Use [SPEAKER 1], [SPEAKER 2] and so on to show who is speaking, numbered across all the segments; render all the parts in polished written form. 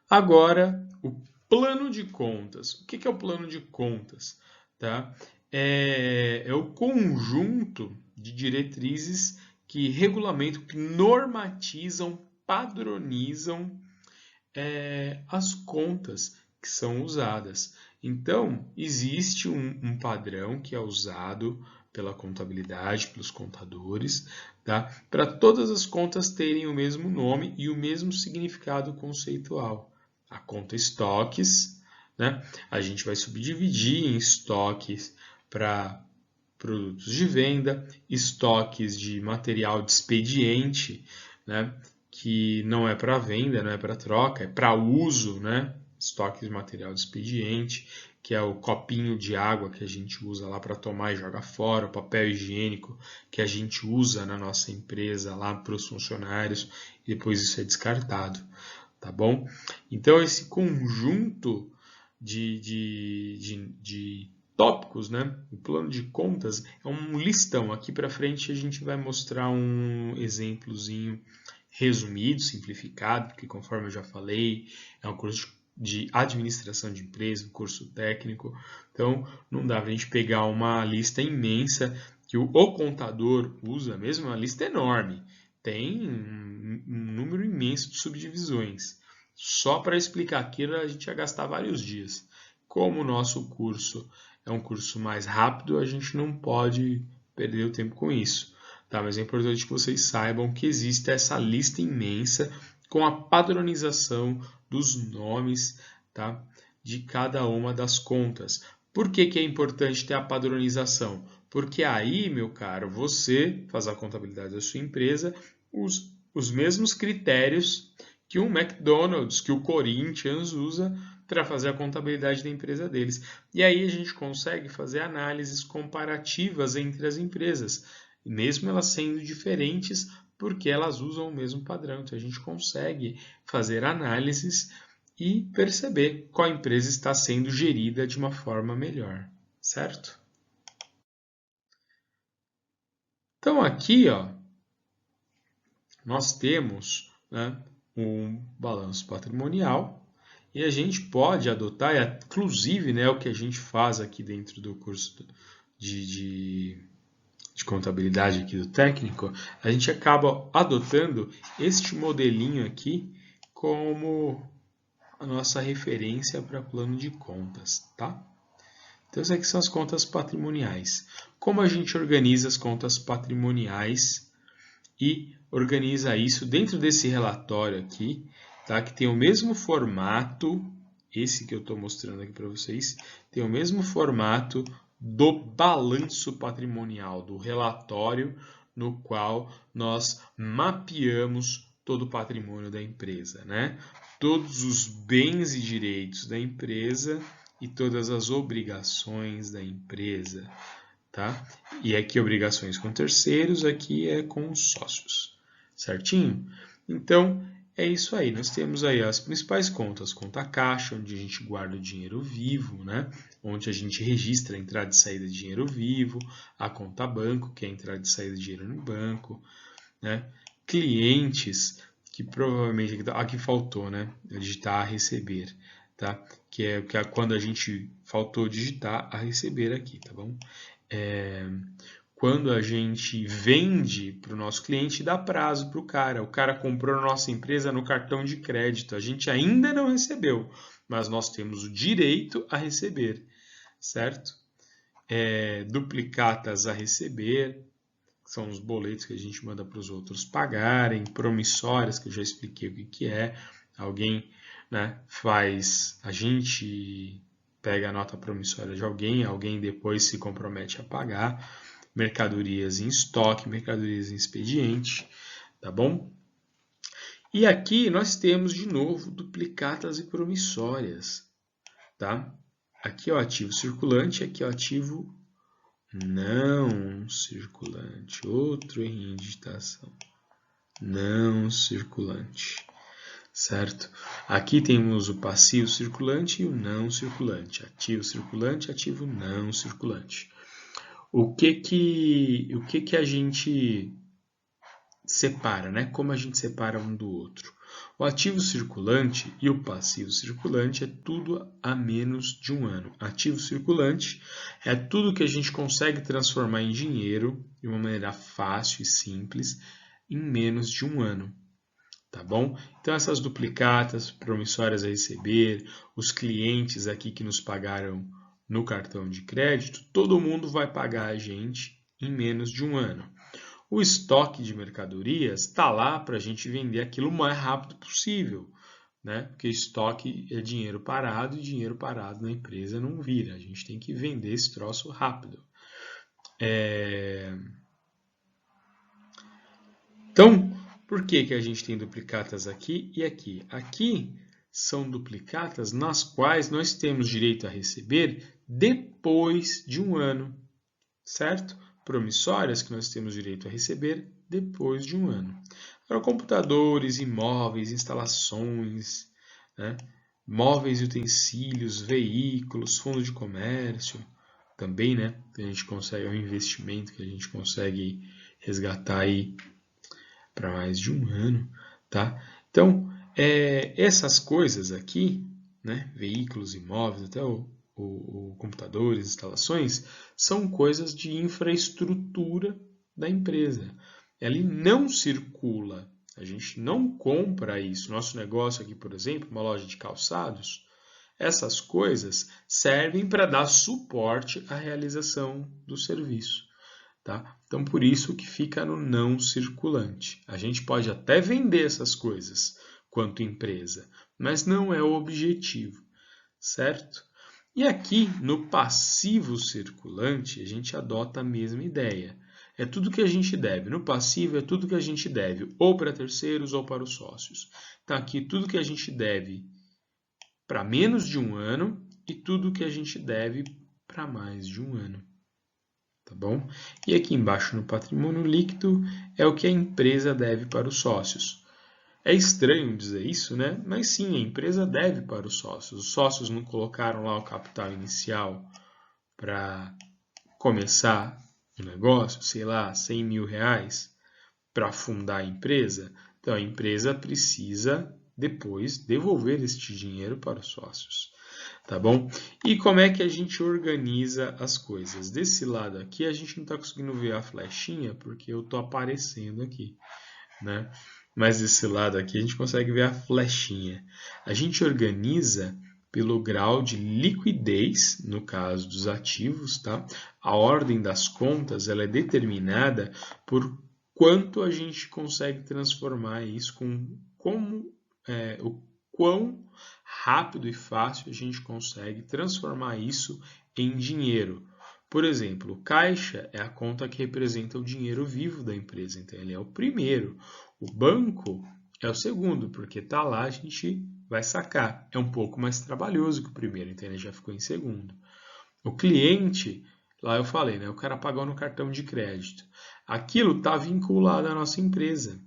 [SPEAKER 1] Agora, o plano de contas. O que é o plano de contas? Tá? É o conjunto de diretrizes que regulamentam, que normatizam, padronizam as contas que são usadas. Então, existe um padrão que é usado pela contabilidade, pelos contadores, tá? Para todas as contas terem o mesmo nome e o mesmo significado conceitual. A conta estoques, né? A gente vai subdividir em estoques para produtos de venda, estoques de material de expediente, né? Que não é para venda, não é para troca, é para uso, né? Estoque de material de expediente, que é o copinho de água que a gente usa lá para tomar e joga fora, o papel higiênico que a gente usa na nossa empresa lá para os funcionários e depois isso é descartado, tá bom? Então esse conjunto de tópicos, né? O plano de contas é um listão. Aqui para frente a gente vai mostrar um exemplozinho resumido, simplificado, porque conforme eu já falei, é um curso de administração de empresa, um curso técnico. Então, não dá para a gente pegar uma lista imensa que o contador usa mesmo, uma lista enorme. Tem um número imenso de subdivisões. Só para explicar aquilo a gente ia gastar vários dias. Como o nosso curso é um curso mais rápido, a gente não pode perder o tempo com isso. Tá? Mas é importante que vocês saibam que existe essa lista imensa com a padronização dos nomes, tá? De cada uma das contas. Por que é importante ter a padronização? Porque aí, meu caro, você faz a contabilidade da sua empresa, os mesmos critérios que um McDonald's, que o Corinthians usa para fazer a contabilidade da empresa deles. E aí a gente consegue fazer análises comparativas entre as empresas, mesmo elas sendo diferentes, porque elas usam o mesmo padrão. Então a gente consegue fazer análises e perceber qual empresa está sendo gerida de uma forma melhor, certo? Então aqui, ó, nós temos, né, um balanço patrimonial e a gente pode adotar, inclusive, né, o que a gente faz aqui dentro do curso de contabilidade aqui do técnico, a gente acaba adotando este modelinho aqui como a nossa referência para plano de contas, tá? Então, essas aqui são as contas patrimoniais. Como a gente organiza as contas patrimoniais e organiza isso dentro desse relatório aqui, tá? Que tem o mesmo formato, esse que eu estou mostrando aqui para vocês, tem o mesmo formato do balanço patrimonial, do relatório no qual nós mapeamos todo o patrimônio da empresa, né? Todos os bens e direitos da empresa e todas as obrigações da empresa, tá? E aqui obrigações com terceiros, aqui é com os sócios, certinho? Então, é isso aí. Nós temos aí as principais contas. Conta caixa, onde a gente guarda o dinheiro vivo, né? Onde a gente registra a entrada e saída de dinheiro vivo. A conta banco, que é a entrada e saída de dinheiro no banco, né? Clientes, que provavelmente aqui faltou, né? Digitar a receber, tá? Que é quando a gente faltou digitar a receber aqui, tá bom? Quando a gente vende para o nosso cliente, dá prazo para o cara comprou a nossa empresa no cartão de crédito. A gente ainda não recebeu, mas nós temos o direito a receber, certo? Duplicatas a receber, são os boletos que a gente manda para os outros pagarem, promissórias, que eu já expliquei o que é. Alguém, né, a gente pega a nota promissória de alguém depois se compromete a pagar. Mercadorias em estoque, mercadorias em expediente, tá bom? E aqui nós temos de novo duplicatas e promissórias, tá? Aqui é o ativo circulante, aqui é o ativo não circulante, outro erro em digitação, não circulante, certo? Aqui temos o passivo circulante e o não circulante, ativo circulante, ativo não circulante. O que a gente separa, né? Como a gente separa um do outro? O ativo circulante e o passivo circulante é tudo a menos de um ano. Ativo circulante é tudo que a gente consegue transformar em dinheiro de uma maneira fácil e simples em menos de um ano. Tá bom? Então essas duplicatas promissórias a receber, os clientes aqui que nos pagaram no cartão de crédito, todo mundo vai pagar a gente em menos de um ano. O estoque de mercadorias está lá para a gente vender aquilo o mais rápido possível, né? Porque estoque é dinheiro parado e dinheiro parado na empresa não vira. A gente tem que vender esse troço rápido. Então, por que a gente tem duplicatas aqui e aqui? Aqui são duplicatas nas quais nós temos direito a receber depois de um ano, certo? Promissórias que nós temos direito a receber depois de um ano. Agora, computadores, imóveis, instalações, né? Móveis e utensílios, veículos, fundo de comércio, também, né? A gente consegue, é um investimento que a gente consegue resgatar aí para mais de um ano, tá? Então, essas coisas aqui, né? Veículos, imóveis, até o computadores, instalações, são coisas de infraestrutura da empresa. Ela não circula, a gente não compra isso. Nosso negócio aqui, por exemplo, uma loja de calçados, essas coisas servem para dar suporte à realização do serviço. Tá? Então, por isso que fica no não circulante. A gente pode até vender essas coisas quanto empresa, mas não é o objetivo, certo? E aqui, no passivo circulante, a gente adota a mesma ideia. É tudo que a gente deve. No passivo, é tudo que a gente deve, ou para terceiros ou para os sócios. Então, aqui, tudo que a gente deve para menos de um ano e tudo que a gente deve para mais de um ano. Tá bom? E aqui embaixo no patrimônio líquido é o que a empresa deve para os sócios. É estranho dizer isso, né? Mas sim, a empresa deve para os sócios. Os sócios não colocaram lá o capital inicial para começar o negócio, sei lá, 100 mil reais para fundar a empresa. Então a empresa precisa depois devolver este dinheiro para os sócios. Tá bom? E como é que a gente organiza as coisas? Desse lado aqui a gente não está conseguindo ver a flechinha porque eu estou aparecendo aqui, né? Mas desse lado aqui a gente consegue ver a flechinha. A gente organiza pelo grau de liquidez, no caso dos ativos, tá? A ordem das contas ela é determinada por quanto a gente consegue transformar isso o quão rápido e fácil a gente consegue transformar isso em dinheiro. Por exemplo, o caixa é a conta que representa o dinheiro vivo da empresa, então ele é o primeiro. O banco é o segundo, porque está lá a gente vai sacar. É um pouco mais trabalhoso que o primeiro, então ele já ficou em segundo. O cliente, lá eu falei, né? O cara pagou no cartão de crédito. Aquilo está vinculado à nossa empresa.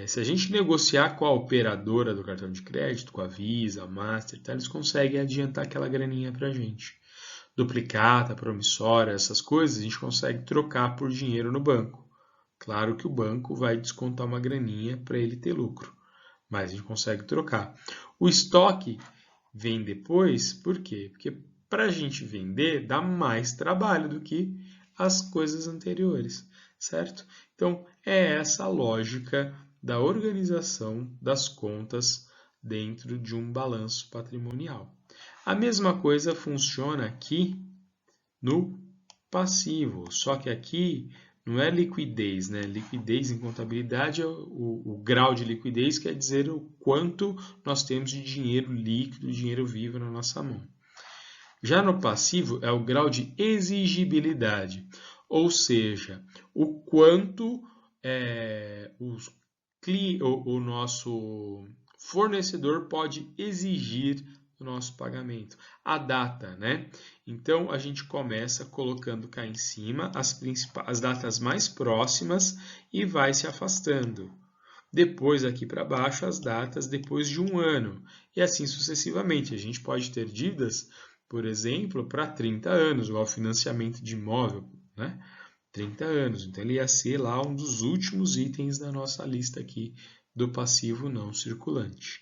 [SPEAKER 1] Se a gente negociar com a operadora do cartão de crédito, com a Visa, a Master, tá, eles conseguem adiantar aquela graninha para a gente. Duplicata, promissória, essas coisas, a gente consegue trocar por dinheiro no banco. Claro que o banco vai descontar uma graninha para ele ter lucro, mas a gente consegue trocar. O estoque vem depois, por quê? Porque para a gente vender dá mais trabalho do que as coisas anteriores, certo? Então, é essa a lógica da organização das contas dentro de um balanço patrimonial. A mesma coisa funciona aqui no passivo, só que aqui não é liquidez, né? Liquidez em contabilidade, o grau de liquidez quer dizer o quanto nós temos de dinheiro líquido, dinheiro vivo na nossa mão. Já no passivo é o grau de exigibilidade, ou seja, o quanto o nosso fornecedor pode exigir do nosso pagamento. A data, né? Então, a gente começa colocando cá em cima as datas mais próximas e vai se afastando. Depois, aqui para baixo, as datas depois de um ano. E assim sucessivamente. A gente pode ter dívidas, por exemplo, para 30 anos, igual financiamento de imóvel, né? 30 anos. Então, ele ia ser lá um dos últimos itens da nossa lista aqui do passivo não circulante,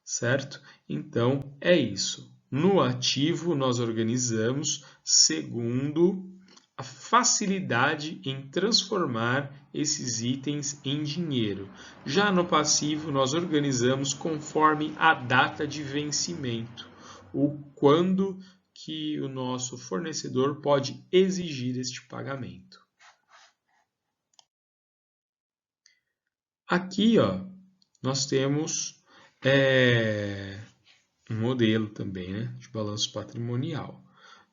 [SPEAKER 1] certo? Então, é isso. No ativo, nós organizamos segundo a facilidade em transformar esses itens em dinheiro. Já no passivo, nós organizamos conforme a data de vencimento, o quando que o nosso fornecedor pode exigir este pagamento. Aqui, ó, nós temos um modelo também, né, de balanço patrimonial,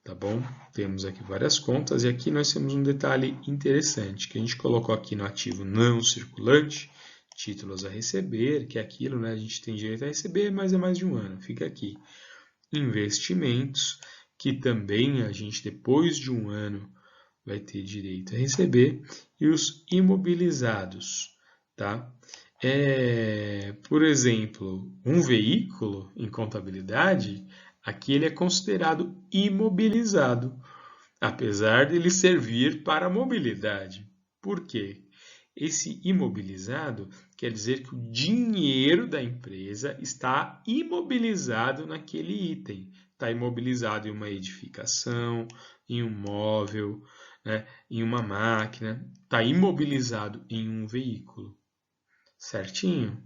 [SPEAKER 1] tá bom? Temos aqui várias contas e aqui nós temos um detalhe interessante que a gente colocou aqui no ativo não circulante, títulos a receber, que é aquilo, né, a gente tem direito a receber, mas é mais de um ano, fica aqui. Investimentos, que também a gente depois de um ano vai ter direito a receber, e os imobilizados, tá? Por exemplo, um veículo em contabilidade, aqui ele é considerado imobilizado, apesar de ele servir para a mobilidade. Por quê? Esse imobilizado quer dizer que o dinheiro da empresa está imobilizado naquele item. Está imobilizado em uma edificação, em um móvel, né, em uma máquina. Está imobilizado em um veículo. Certinho?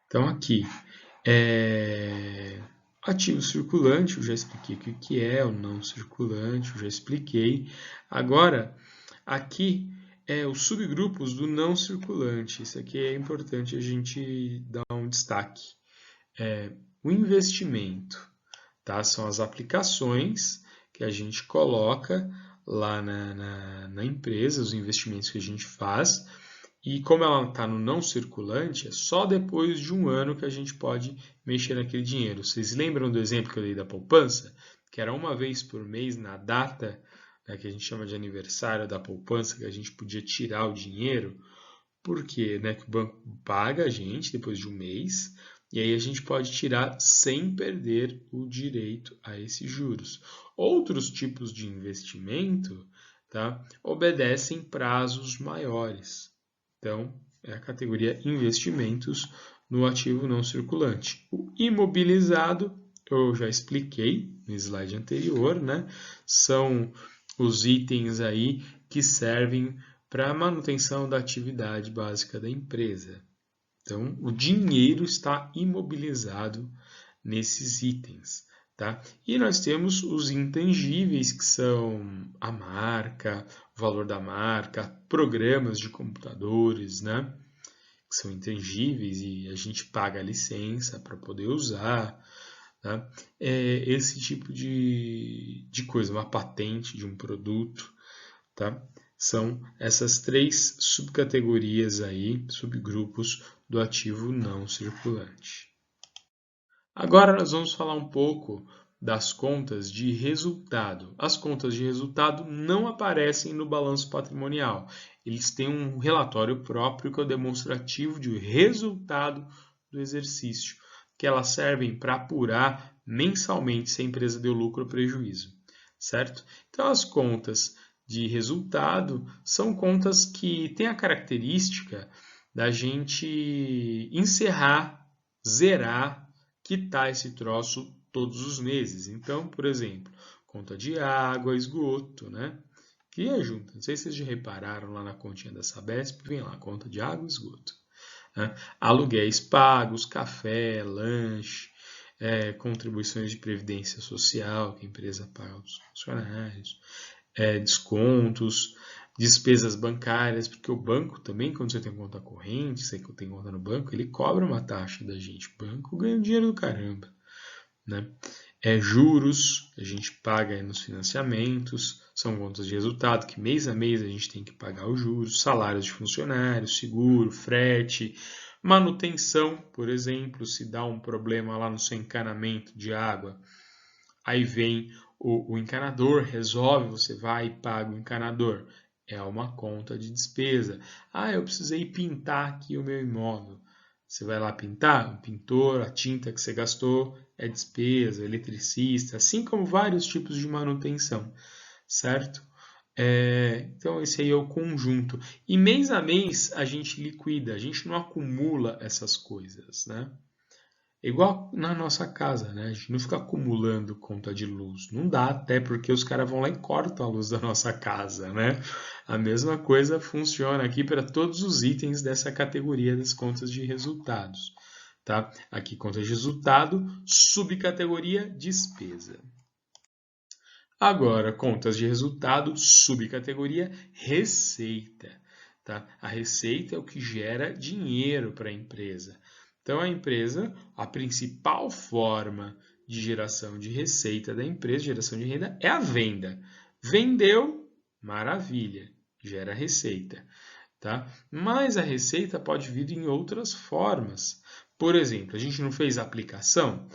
[SPEAKER 1] Então, aqui, ativo circulante, eu já expliquei o que é o não circulante, eu já expliquei. Agora, aqui os subgrupos do não circulante. Isso aqui é importante a gente dar um destaque. O investimento, tá? São as aplicações que a gente coloca lá na empresa, os investimentos que a gente faz. E como ela está no não circulante, é só depois de um ano que a gente pode mexer naquele dinheiro. Vocês lembram do exemplo que eu dei da poupança? Que era uma vez por mês, na data, né, que a gente chama de aniversário da poupança, que a gente podia tirar o dinheiro. Por quê? Né, que o banco paga a gente depois de um mês, e aí a gente pode tirar sem perder o direito a esses juros. Outros tipos de investimento, tá, obedecem prazos maiores. Então, é a categoria investimentos no ativo não circulante. O imobilizado, eu já expliquei no slide anterior, né? São os itens aí que servem para a manutenção da atividade básica da empresa. Então, o dinheiro está imobilizado nesses itens. Tá? E nós temos os intangíveis, que são a marca, o valor da marca, programas de computadores, né? Que são intangíveis e a gente paga a licença para poder usar. Tá? Esse tipo de coisa, uma patente de um produto. Tá? São essas três subcategorias aí, subgrupos do ativo não circulante. Agora nós vamos falar um pouco das contas de resultado. As contas de resultado não aparecem no balanço patrimonial. Eles têm um relatório próprio que é o demonstrativo de resultado do exercício, que elas servem para apurar mensalmente se a empresa deu lucro ou prejuízo, certo? Então as contas de resultado são contas que têm a característica da gente encerrar, zerar, quitar esse troço todos os meses. Então, por exemplo, conta de água, esgoto, né? Que é junto. Não sei se vocês já repararam lá na continha da Sabesp, vem lá, conta de água e esgoto. Né? Aluguéis pagos, café, lanche, contribuições de previdência social que a empresa paga aos funcionários, descontos, despesas bancárias, porque o banco também, quando você tem conta corrente, você tem conta no banco, ele cobra uma taxa da gente. O banco ganha dinheiro do caramba, né? Juros, a gente paga nos financiamentos, são contas de resultado, que mês a mês a gente tem que pagar os juros, salários de funcionários, seguro, frete, manutenção, por exemplo, se dá um problema lá no seu encanamento de água, aí vem o encanador, resolve, você vai e paga o encanador. É uma conta de despesa. Eu precisei pintar aqui o meu imóvel. Você vai lá pintar, o pintor, a tinta que você gastou é despesa, eletricista, assim como vários tipos de manutenção, certo? Então, esse aí é o conjunto. E mês a mês a gente liquida, a gente não acumula essas coisas, né? É igual na nossa casa, né? A gente não fica acumulando conta de luz. Não dá, até porque os caras vão lá e cortam a luz da nossa casa, né? A mesma coisa funciona aqui para todos os itens dessa categoria das contas de resultados, tá? Aqui, contas de resultado, subcategoria despesa. Agora, contas de resultado, subcategoria receita. Tá? A receita é o que gera dinheiro para a empresa. Então, a empresa, a principal forma de geração de receita da empresa, geração de renda, é a venda. Vendeu, maravilha, gera receita. Tá? Mas a receita pode vir em outras formas. Por exemplo, a gente não fez a aplicação,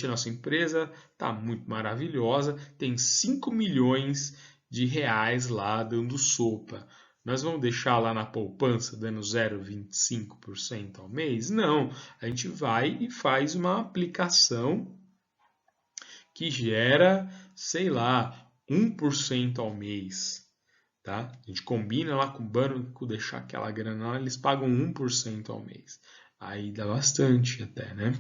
[SPEAKER 1] nossa empresa está muito maravilhosa, tem 5 milhões de reais lá dando sopa. Nós vamos deixar lá na poupança dando 0,25% ao mês? Não, a gente vai e faz uma aplicação que gera, sei lá, 1% ao mês. Tá? A gente combina lá com o banco, deixar aquela grana lá, eles pagam 1% ao mês. Aí dá bastante até, né?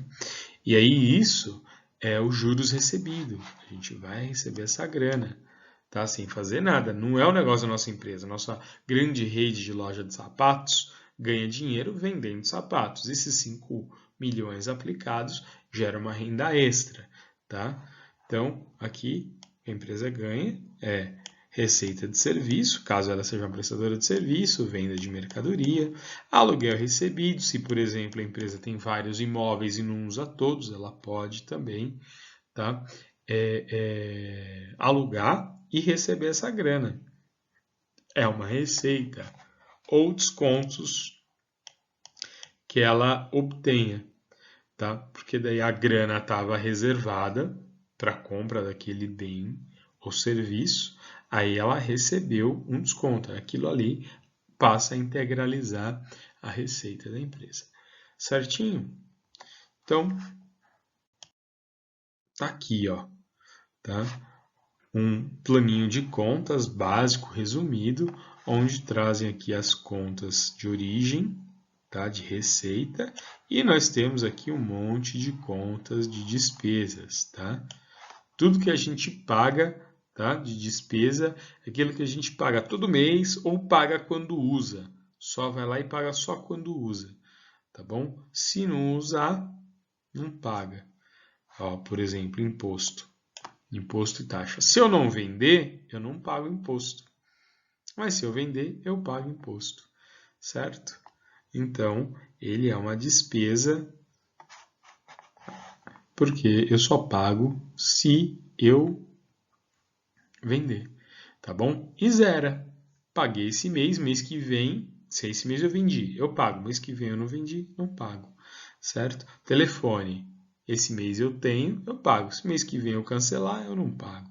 [SPEAKER 1] E aí isso é os juros recebidos. A gente vai receber essa grana, tá? Sem fazer nada. Não é o negócio da nossa empresa. Nossa grande rede de loja de sapatos ganha dinheiro vendendo sapatos. Esses 5 milhões aplicados geram uma renda extra, tá? Então, aqui a empresa ganha receita de serviço, caso ela seja uma prestadora de serviço, venda de mercadoria, aluguel recebido, se por exemplo a empresa tem vários imóveis e não usa todos, ela pode também, tá? Alugar e receber essa grana. É uma receita ou descontos que ela obtenha, tá? Porque daí a grana estava reservada para compra daquele bem ou serviço, aí ela recebeu um desconto. Aquilo ali passa a integralizar a receita da empresa. Certinho? Então, tá aqui, ó, tá? Um planinho de contas básico, resumido, onde trazem aqui as contas de origem, tá? De receita, e nós temos aqui um monte de contas de despesas, tá? Tudo que a gente paga, tá? De despesa, é aquilo que a gente paga todo mês ou paga quando usa. Só vai lá e paga só quando usa, tá bom? Se não usar, não paga. Ó, por exemplo, imposto. Imposto e taxa. Se eu não vender, eu não pago imposto. Mas se eu vender, eu pago imposto, certo? Então, ele é uma despesa porque eu só pago se eu vender, tá bom? E zera. Paguei esse mês que vem, se esse mês eu vendi, eu pago. Mês que vem eu não vendi, não pago, certo? Telefone, esse mês eu tenho, eu pago. Se mês que vem eu cancelar, eu não pago,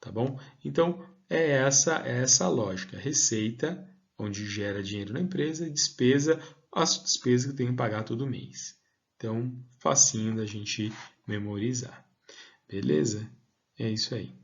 [SPEAKER 1] tá bom? Então, é essa a lógica. Receita, onde gera dinheiro na empresa, e despesa, as despesas que eu tenho que pagar todo mês. Então, facinho da gente memorizar. Beleza? É isso aí.